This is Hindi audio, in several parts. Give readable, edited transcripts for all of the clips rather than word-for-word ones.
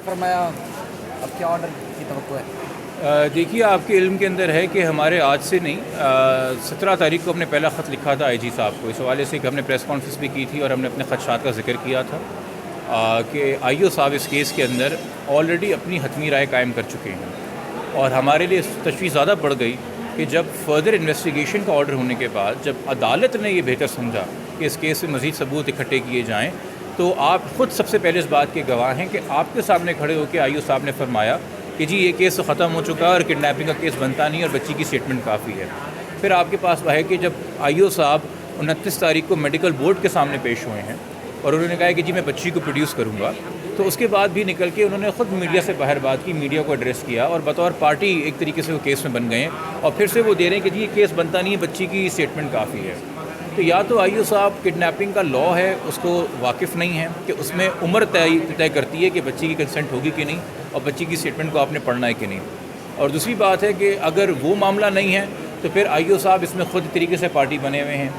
फरमाया, अब क्या ऑर्डर की तवक्को है? देखिए, आपके इल्म के अंदर है कि हमारे आज से नहीं 17 तारीख को हमने पहला ख़त लिखा था आईजी साहब को, इस हवाले से कि हमने प्रेस कॉन्फ्रेंस भी की थी और हमने अपने खदशात का जिक्र किया था कि आईओ साहब इस केस के अंदर ऑलरेडी अपनी हतमी राय कायम कर चुके हैं। और हमारे लिए तशवीश ज़्यादा बढ़ गई कि जब फर्दर इन्वेस्टिगेशन का ऑर्डर होने के बाद जब अदालत ने ये बेहतर समझा कि इस केस में मज़ीद सबूत इकट्ठे किए जाएँ, तो आप ख़ुद सबसे पहले इस बात के गवाह हैं कि आपके सामने खड़े होकर आईओ साहब ने फरमाया कि जी ये केस तो ख़त्म हो चुका है और किडनैपिंग का केस बनता नहीं है और बच्ची की स्टेटमेंट काफ़ी है। फिर आपके पास वह है कि जब आईओ साहब 29 तारीख को मेडिकल बोर्ड के सामने पेश हुए हैं और उन्होंने कहा कि जी मैं बच्ची को प्रोड्यूस करूँगा, तो उसके बाद भी निकल के उन्होंने ख़ुद मीडिया से बाहर बात की, मीडिया को एड्रेस किया और बतौर पार्टी एक तरीके से वो केस में बन गए हैं और फिर से वो दे रहे हैं कि जी ये केस बनता नहीं है, बच्ची की स्टेटमेंट काफ़ी है। तो या तो आईओ साहब किडनैपिंग का लॉ है उसको वाकिफ़ नहीं है कि उसमें उम्र तय करती है कि बच्ची की कंसेंट होगी कि नहीं और बच्ची की स्टेटमेंट को आपने पढ़ना है कि नहीं। और दूसरी बात है कि अगर वो मामला नहीं है तो फिर आईओ साहब इसमें ख़ुद तरीके से पार्टी बने हुए हैं।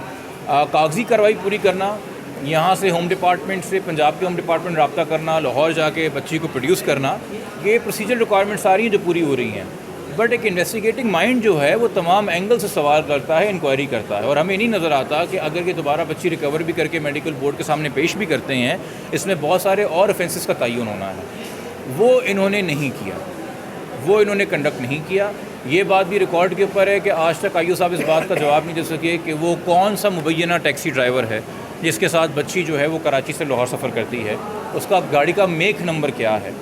कागज़ी कार्रवाई पूरी करना, यहाँ से होम डिपार्टमेंट से पंजाब के होम डिपार्टमेंट रब्ता करना, लाहौर जाके बच्ची को प्रोड्यूस करना, ये प्रोसीजर रिक्वायरमेंट सारी हैं जो पूरी हो रही हैं। बट एक इन्वेस्टिगेटिंग माइंड जो है वो तमाम एंगल से सवाल करता है, इंक्वायरी करता है और हमें नहीं नज़र आता कि अगर ये दोबारा बच्ची रिकवर भी करके मेडिकल बोर्ड के सामने पेश भी करते हैं, इसमें बहुत सारे और ऑफेंसेस का तयन होना है, वो इन्होंने नहीं किया, वो इन्होंने कंडक्ट नहीं किया। ये बात भी रिकॉर्ड के ऊपर है कि आज तक आईओ साहब इस बात का जवाब नहीं दे सके कि वो कौन सा मुबैना टैक्सी ड्राइवर है जिसके साथ बच्ची जो है वो कराची से लाहौर सफ़र करती है, उसका गाड़ी का मेक नंबर क्या है।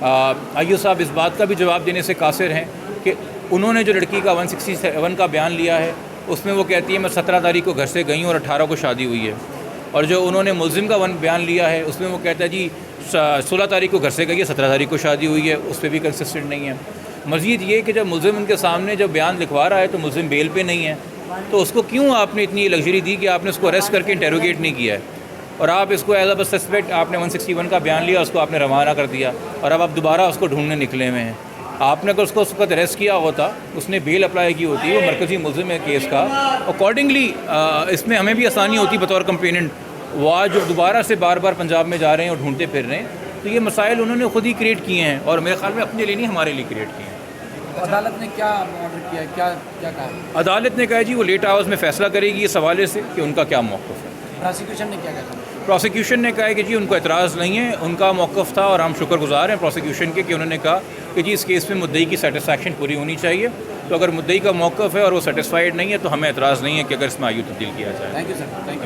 आईओ साहब इस बात का भी जवाब देने से कासिर हैं कि उन्होंने जो लड़की का 167 का बयान लिया है उसमें वो कहती है मैं 17 तारीख को घर से गई हूँ और 18 को शादी हुई है, और जो उन्होंने मुलजिम का बयान लिया है उसमें वो कहता है जी 16 तारीख को घर से गई है, 17 तारीख को शादी हुई है, उस पर भी कंसिस्टेंट नहीं है। मज़ीद ये कि जब मुलजिम उनके सामने जब बयान लिखवा रहा है तो मुलजिम बेल पे नहीं है, तो उसको क्यों आपने इतनी लग्जरी दी कि आपने उसको अरेस्ट करके इंटेरोगेट नहीं किया है और आप इसको एज अ सस्पेक्ट आपने 161 का बयान लिया, उसको आपने रवाना कर दिया और अब आप दोबारा उसको ढूंढने निकले हुए हैं। आपने अगर उसको उस वक्त अरेस्ट किया होता, उसने बेल अप्लाई की होती, वो मरकज़ी मुलजिम है केस का, अकॉर्डिंगली इसमें हमें भी आसानी होती बतौर कंप्लेनेंट। वो आज जो दोबारा से बार बार पंजाब में जा रहे हैं और ढूंढते फिर रहे हैं, तो ये मसाइल उन्होंने खुद ही क्रिएट किए हैं और मेरे ख्याल में अपने लिए नहीं हमारे लिए क्रिएट किए हैं। तो अदालत ने क्या ऑर्डर किया, क्या कहा? अदालत ने कहा जी वो लेट आवर्स में फ़ैसला करेगी इस हवाले से कि उनका क्या मौक़िफ़ है। प्रोसिक्यूशन ने क्या कहा? प्रोसिक्यूशन ने कहा है कि जी उनको एतराज़ नहीं है, उनका मौक़िफ़ था और हम शुक्रगुज़ार हैं प्रोसिक्यूशन के कि उन्होंने कहा कि जी इस केस में मुद्दई की सेटिस्फैक्शन पूरी होनी चाहिए। तो अगर मुद्दई का मौक़िफ़ है और वो सेटिस्फाइड नहीं है तो हमें एतराज़ नहीं है कि अगर इसमें आयु तब्दील किया जाए। Thank you sir, thank you.